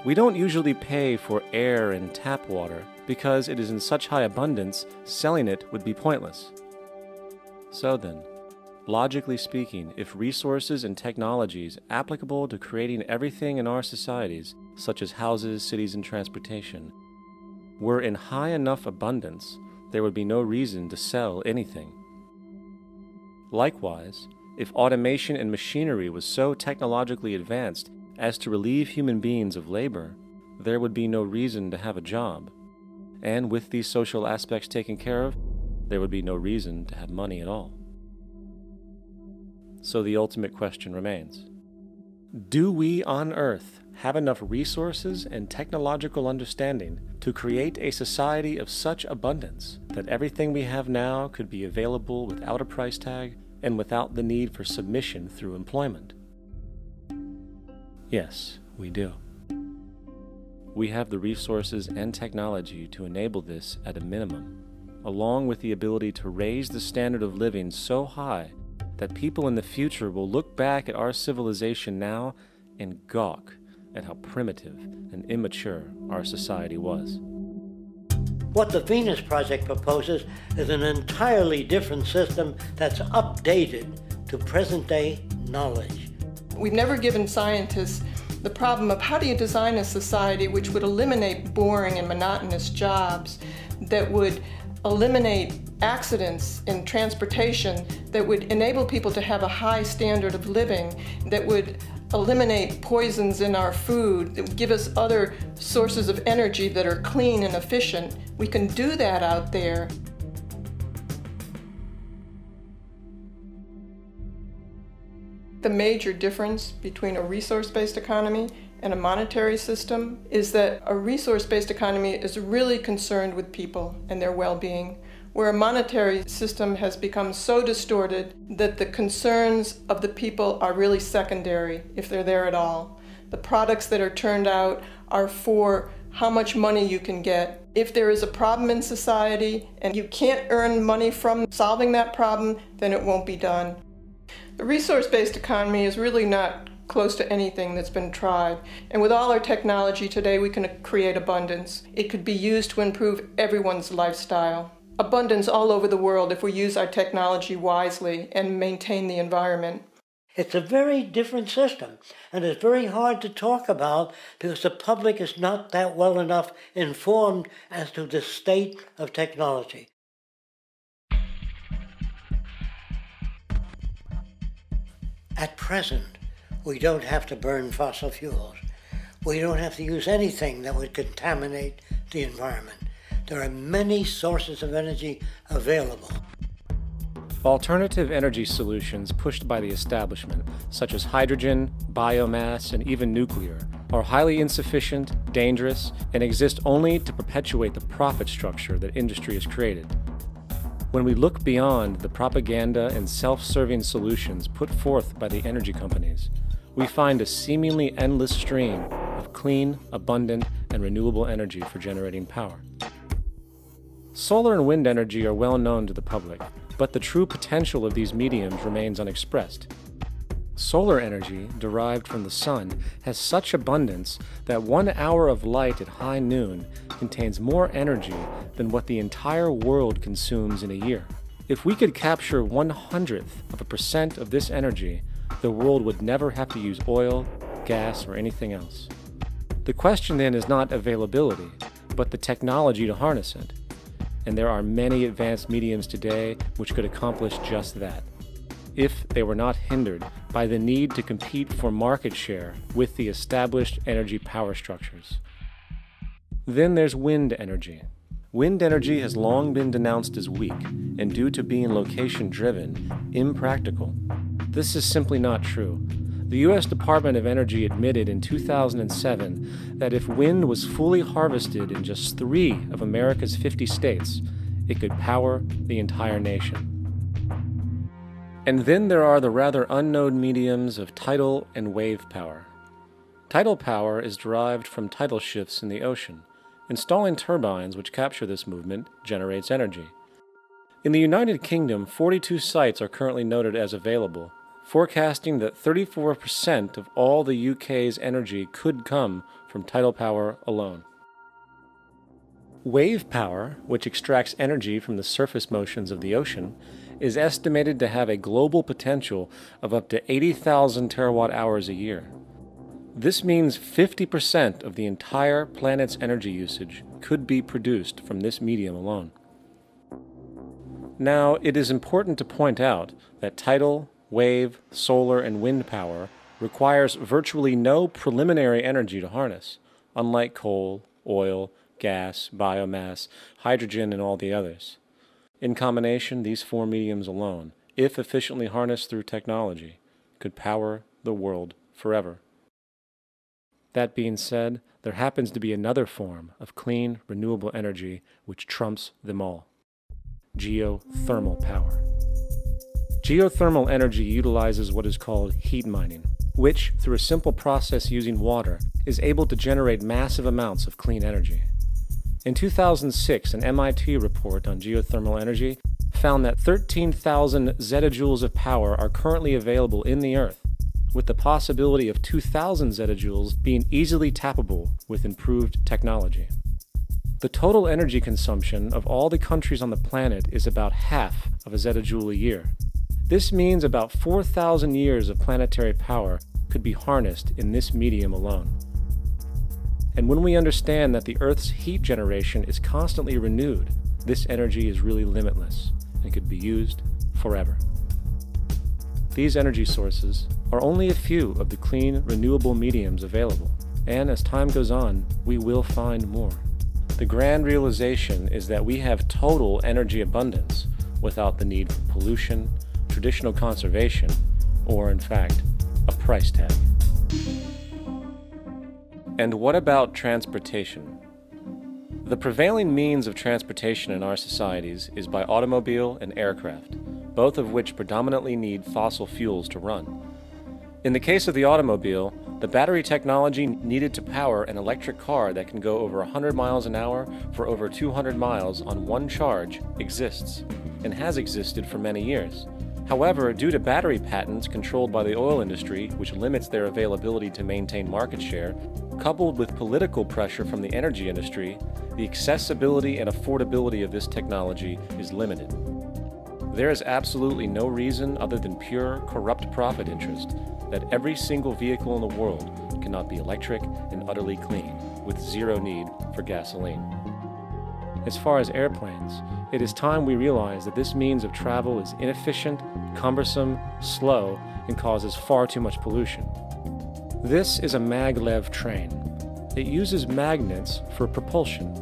We don't usually pay for air and tap water because it is in such high abundance, selling it would be pointless. So then, logically speaking, if resources and technologies applicable to creating everything in our societies, such as houses, cities, and transportation, were in high enough abundance, there would be no reason to sell anything. Likewise, if automation and machinery was so technologically advanced as to relieve human beings of labor, there would be no reason to have a job. And with these social aspects taken care of, there would be no reason to have money at all. So the ultimate question remains: do we on Earth have enough resources and technological understanding to create a society of such abundance that everything we have now could be available without a price tag and without the need for submission through employment? Yes, we do. We have the resources and technology to enable this at a minimum, along with the ability to raise the standard of living so high that people in the future will look back at our civilization now and gawk at how primitive and immature our society was. What the Venus Project proposes is an entirely different system that's updated to present-day knowledge. We've never given scientists the problem of how do you design a society which would eliminate boring and monotonous jobs, that would eliminate accidents in transportation, that would enable people to have a high standard of living, that would eliminate poisons in our food, that would give us other sources of energy that are clean and efficient. We can do that out there. The major difference between a resource-based economy and a monetary system is that a resource-based economy is really concerned with people and their well-being, where a monetary system has become so distorted that the concerns of the people are really secondary, if they're there at all. The products that are turned out are for how much money you can get. If there is a problem in society and you can't earn money from solving that problem, then it won't be done. The resource-based economy is really not close to anything that's been tried. And with all our technology today, we can create abundance. It could be used to improve everyone's lifestyle. Abundance all over the world if we use our technology wisely and maintain the environment. It's a very different system, and it's very hard to talk about because the public is not that well enough informed as to the state of technology. At present, we don't have to burn fossil fuels. We don't have to use anything that would contaminate the environment. There are many sources of energy available. Alternative energy solutions pushed by the establishment, such as hydrogen, biomass, and even nuclear, are highly insufficient, dangerous, and exist only to perpetuate the profit structure that industry has created. When we look beyond the propaganda and self-serving solutions put forth by the energy companies, we find a seemingly endless stream of clean, abundant, and renewable energy for generating power. Solar and wind energy are well known to the public, but the true potential of these mediums remains unexpressed. Solar energy, derived from the sun, has such abundance that 1 hour of light at high noon contains more energy than what the entire world consumes in a year. If we could capture 0.01% of this energy, the world would never have to use oil, gas, or anything else. The question then is not availability, but the technology to harness it. And there are many advanced mediums today which could accomplish just that, if they were not hindered by the need to compete for market share with the established energy power structures. Then there's wind energy. Wind energy has long been denounced as weak, and due to being location-driven, impractical. This is simply not true. The U.S. Department of Energy admitted in 2007 that if wind was fully harvested in just 3 of America's 50 states, it could power the entire nation. And then there are the rather unknown mediums of tidal and wave power. Tidal power is derived from tidal shifts in the ocean. Installing turbines which capture this movement generates energy. In the United Kingdom, 42 sites are currently noted as available. forecasting that 34% of all the UK's energy could come from tidal power alone. Wave power, which extracts energy from the surface motions of the ocean, is estimated to have a global potential of up to 80,000 terawatt-hours a year. This means 50% of the entire planet's energy usage could be produced from this medium alone. Now, it is important to point out that tidal, wave, solar, and wind power requires virtually no preliminary energy to harness, unlike coal, oil, gas, biomass, hydrogen, and all the others. In combination, these four mediums alone, if efficiently harnessed through technology, could power the world forever. That being said, there happens to be another form of clean, renewable energy which trumps them all: geothermal power. Geothermal energy utilizes what is called heat mining, which, through a simple process using water, is able to generate massive amounts of clean energy. In 2006, an MIT report on geothermal energy found that 13,000 zettajoules of power are currently available in the Earth, with the possibility of 2,000 zettajoules being easily tappable with improved technology. The total energy consumption of all the countries on the planet is about half of a zettajoule a year. This means about 4,000 years of planetary power could be harnessed in this medium alone. And when we understand that the Earth's heat generation is constantly renewed, this energy is really limitless and could be used forever. These energy sources are only a few of the clean, renewable mediums available, and as time goes on, we will find more. The grand realization is that we have total energy abundance without the need for pollution, traditional conservation, or in fact, a price tag. And what about transportation? The prevailing means of transportation in our societies is by automobile and aircraft, both of which predominantly need fossil fuels to run. In the case of the automobile, the battery technology needed to power an electric car that can go over 100 miles an hour for over 200 miles on one charge exists, and has existed for many years. However, due to battery patents controlled by the oil industry, which limits their availability to maintain market share, coupled with political pressure from the energy industry, the accessibility and affordability of this technology is limited. There is absolutely no reason other than pure, corrupt profit interest that every single vehicle in the world cannot be electric and utterly clean, with zero need for gasoline. As far as airplanes, it is time we realize that this means of travel is inefficient, cumbersome, slow, and causes far too much pollution. This is a maglev train. It uses magnets for propulsion.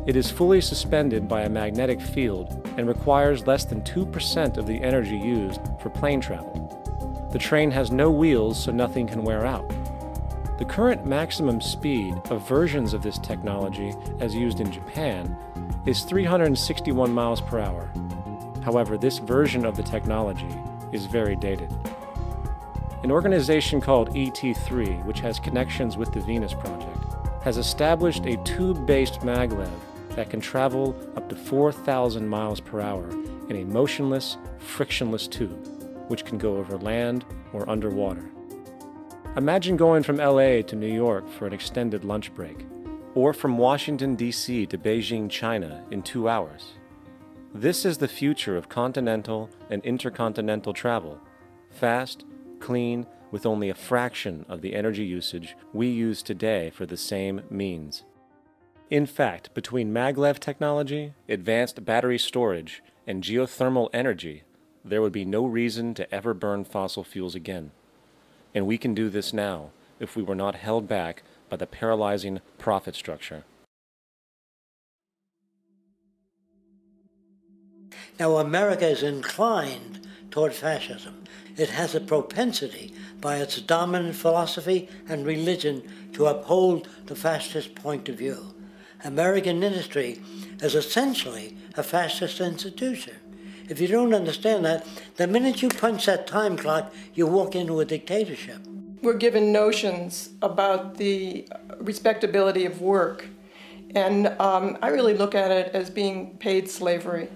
It is fully suspended by a magnetic field and requires less than 2% of the energy used for plane travel. The train has no wheels, so nothing can wear out. The current maximum speed of versions of this technology, as used in Japan, is 361 miles per hour. However, this version of the technology is very dated. An organization called ET3, which has connections with the Venus Project, has established a tube-based maglev that can travel up to 4,000 miles per hour in a motionless, frictionless tube, which can go over land or underwater. Imagine going from LA to New York for an extended lunch break, or from Washington, D.C. to Beijing, China in 2 hours. This is the future of continental and intercontinental travel: fast, clean, with only a fraction of the energy usage we use today for the same means. In fact, between maglev technology, advanced battery storage, and geothermal energy, there would be no reason to ever burn fossil fuels again. And we can do this now if we were not held back by the paralyzing profit structure. Now, America is inclined toward fascism. It has a propensity by its dominant philosophy and religion to uphold the fascist point of view. American industry is essentially a fascist institution. If you don't understand that, the minute you punch that time clock, you walk into a dictatorship. We're given notions about the respectability of work, and I really look at it as being paid slavery.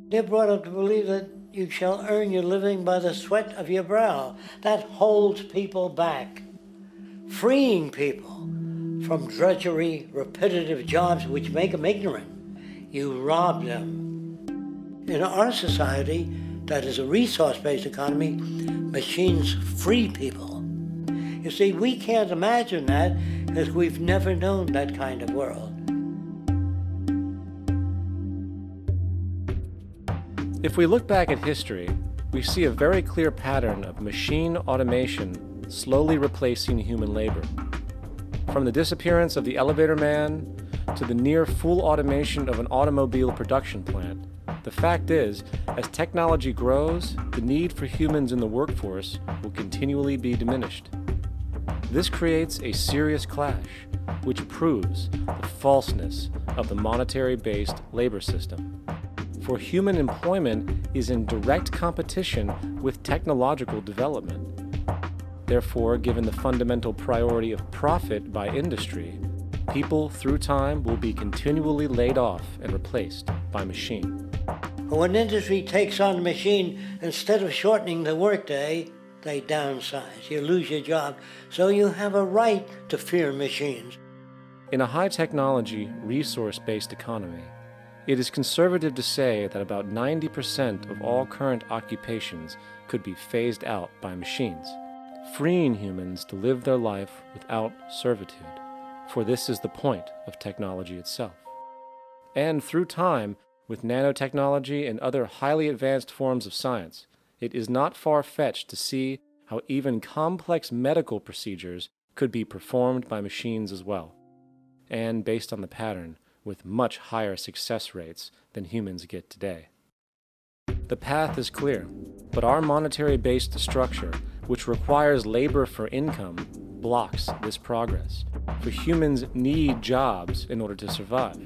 They're brought up to believe that You shall earn your living by the sweat of your brow. That holds people back, freeing people from drudgery, repetitive jobs which make them ignorant. You rob them. In our society, that is a resource-based economy, machines free people. You see, we can't imagine that because we've never known that kind of world. If we look back at history, we see a very clear pattern of machine automation slowly replacing human labor. From the disappearance of the elevator man to the near full automation of an automobile production plant, the fact is, as technology grows, the need for humans in the workforce will continually be diminished. This creates a serious clash, which proves the falseness of the monetary-based labor system. For human employment is in direct competition with technological development. Therefore, given the fundamental priority of profit by industry, people through time will be continually laid off and replaced by machine. When industry takes on the machine, instead of shortening the workday, they downsize. You lose your job, so you have a right to fear machines. In a high-technology, resource-based economy, it is conservative to say that about 90% of all current occupations could be phased out by machines, freeing humans to live their life without servitude, for this is the point of technology itself. And through time, with nanotechnology and other highly advanced forms of science, it is not far-fetched to see how even complex medical procedures could be performed by machines as well, and based on the pattern, with much higher success rates than humans get today. The path is clear, but our monetary-based structure, which requires labor for income, blocks this progress, for humans need jobs in order to survive.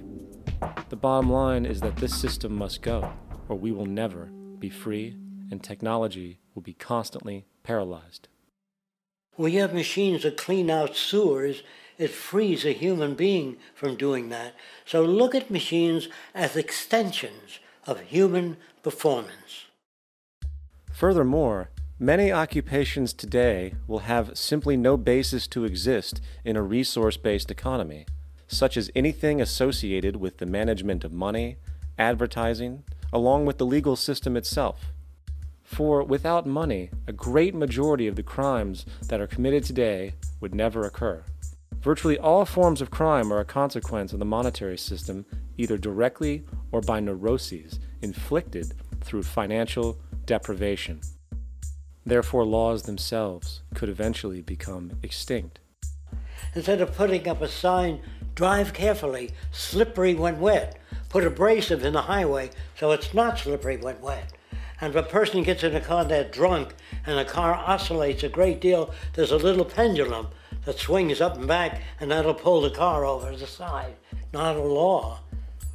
The bottom line is that this system must go, or we will never be free, and technology will be constantly paralyzed. We have machines that clean out sewers. It frees a human being from doing that. So look at machines as extensions of human performance. Furthermore, many occupations today will have simply no basis to exist in a resource-based economy, such as anything associated with the management of money, advertising, along with the legal system itself. For without money, a great majority of the crimes that are committed today would never occur. Virtually all forms of crime are a consequence of the monetary system, either directly or by neuroses inflicted through financial deprivation. Therefore, laws themselves could eventually become extinct. Instead of putting up a sign, drive carefully, slippery when wet, put abrasive in the highway so it's not slippery when wet. And if a person gets in a car they're drunk and the car oscillates a great deal, there's a little pendulum that swings up and back, and that'll pull the car over to the side. Not a law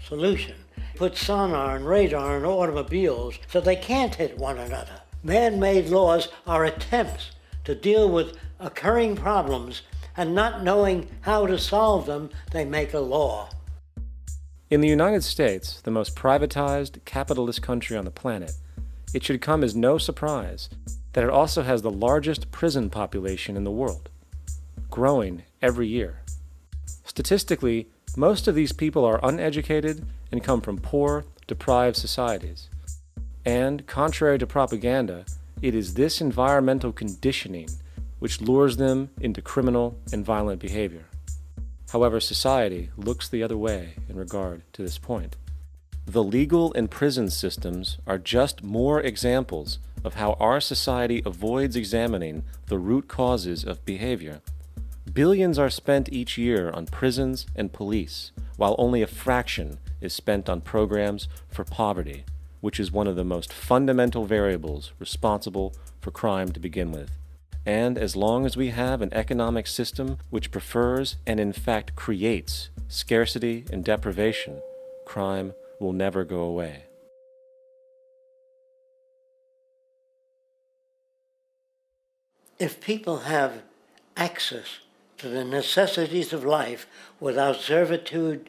solution. Put sonar and radar in automobiles so they can't hit one another. Man-made laws are attempts to deal with occurring problems, and not knowing how to solve them, they make a law. In the United States, the most privatized, capitalist country on the planet, it should come as no surprise that it also has the largest prison population in the world, growing every year. Statistically, most of these people are uneducated and come from poor, deprived societies. And, contrary to propaganda, it is this environmental conditioning which lures them into criminal and violent behavior. However, society looks the other way in regard to this point. The legal and prison systems are just more examples of how our society avoids examining the root causes of behavior. Billions are spent each year on prisons and police, while only a fraction is spent on programs for poverty, which is one of the most fundamental variables responsible for crime to begin with. And as long as we have an economic system which prefers and in fact creates scarcity and deprivation, crime will never go away. If people have access to the necessities of life without servitude,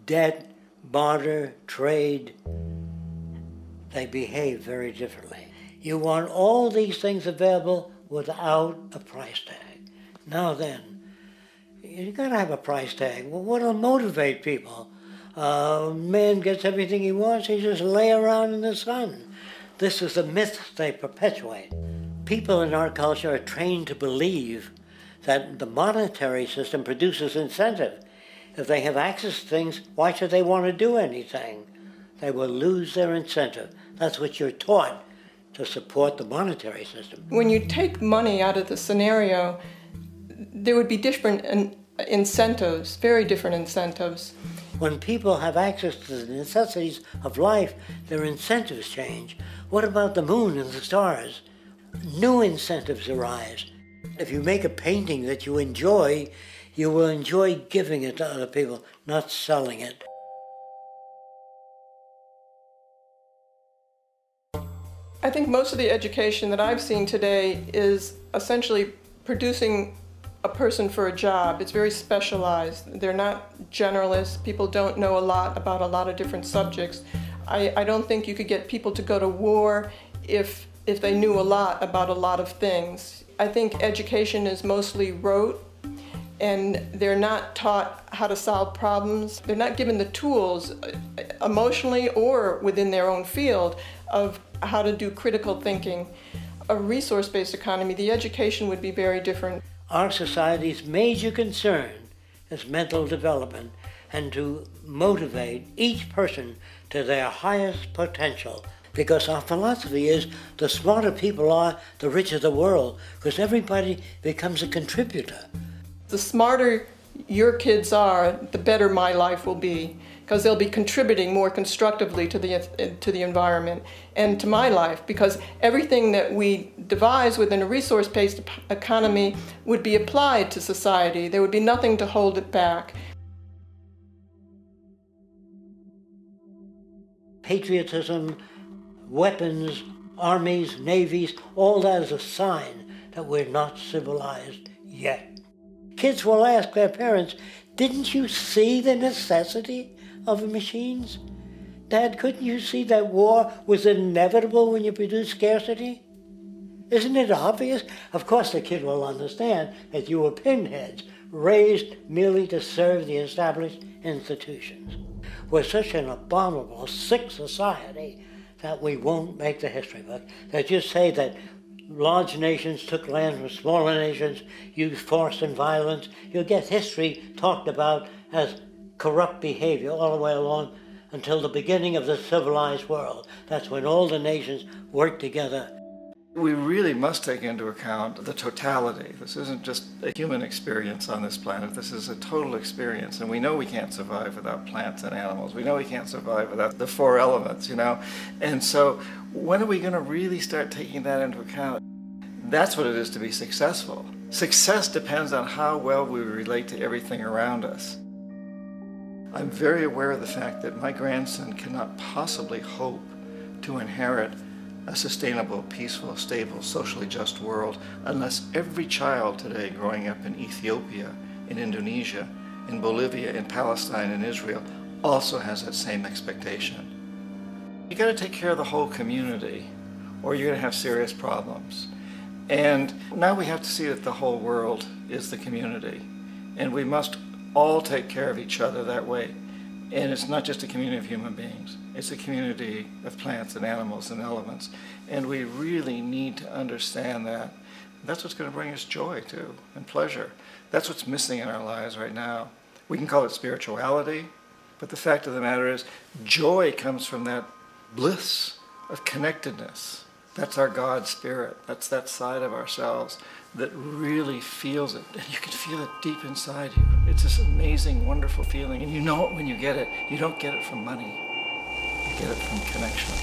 debt, barter, trade, they behave very differently. You want all these things available without a price tag. Now then, you gotta have a price tag. Well, what'll motivate people? Man gets everything he wants, he just lay around in the sun. This is the myth they perpetuate. People in our culture are trained to believe that the monetary system produces incentive. If they have access to things, why should they want to do anything? They will lose their incentive. That's what you're taught to support the monetary system. When you take money out of the scenario, there would be different incentives, very different incentives. When people have access to the necessities of life, their incentives change. What about the moon and the stars? New incentives arise. If you make a painting that you will enjoy giving it to other people, not selling it. I think most of the education that I've seen today is essentially producing a person for a job. It's very specialized. They're not generalists. People don't know a lot about a lot of different subjects. I don't think you could get people to go to war if they knew a lot about a lot of things. I think education is mostly rote, and they're not taught how to solve problems. They're not given the tools, emotionally or within their own field, of how to do critical thinking. A resource-based economy, the education would be very different. Our society's major concern is mental development and to motivate each person to their highest potential. Because our philosophy is the smarter people are, the richer the world, because everybody becomes a contributor. The smarter your kids are, the better my life will be, because they'll be contributing more constructively to the environment and to my life, because everything that we devise within a resource-based economy would be applied to society. There would be nothing to hold it back. Patriotism, weapons, armies, navies, all that is a sign that we're not civilized yet. Kids will ask their parents, didn't you see the necessity of the machines? Dad, couldn't you see that war was inevitable when you produce scarcity? Isn't it obvious? Of course the kid will understand that you were pinheads, raised merely to serve the established institutions. We're such an abominable, sick society that we won't make the history book. They just say that large nations took land from smaller nations, used force and violence. You'll get history talked about as corrupt behavior all the way along until the beginning of the civilized world. That's when all the nations work together. We really must take into account the totality. This isn't just a human experience on this planet. This is a total experience. And we know we can't survive without plants and animals. We know we can't survive without the four elements, you know? And so when are we going to really start taking that into account? That's what it is to be successful. Success depends on how well we relate to everything around us. I'm very aware of the fact that my grandson cannot possibly hope to inherit a sustainable, peaceful, stable, socially just world unless every child today growing up in Ethiopia, in Indonesia, in Bolivia, in Palestine, in Israel also has that same expectation. You got to take care of the whole community or you're going to have serious problems. And now we have to see that the whole world is the community, and we must all take care of each other that way. And it's not just a community of human beings, it's a community of plants and animals and elements. And we really need to understand that. That's what's going to bring us joy too, and pleasure. That's what's missing in our lives right now. We can call it spirituality, but the fact of the matter is joy comes from that bliss of connectedness. That's our God spirit. That's that side of ourselves that really feels it. And you can feel it deep inside you. It's this amazing, wonderful feeling. And you know it when you get it. You don't get it from money. You get it from connection.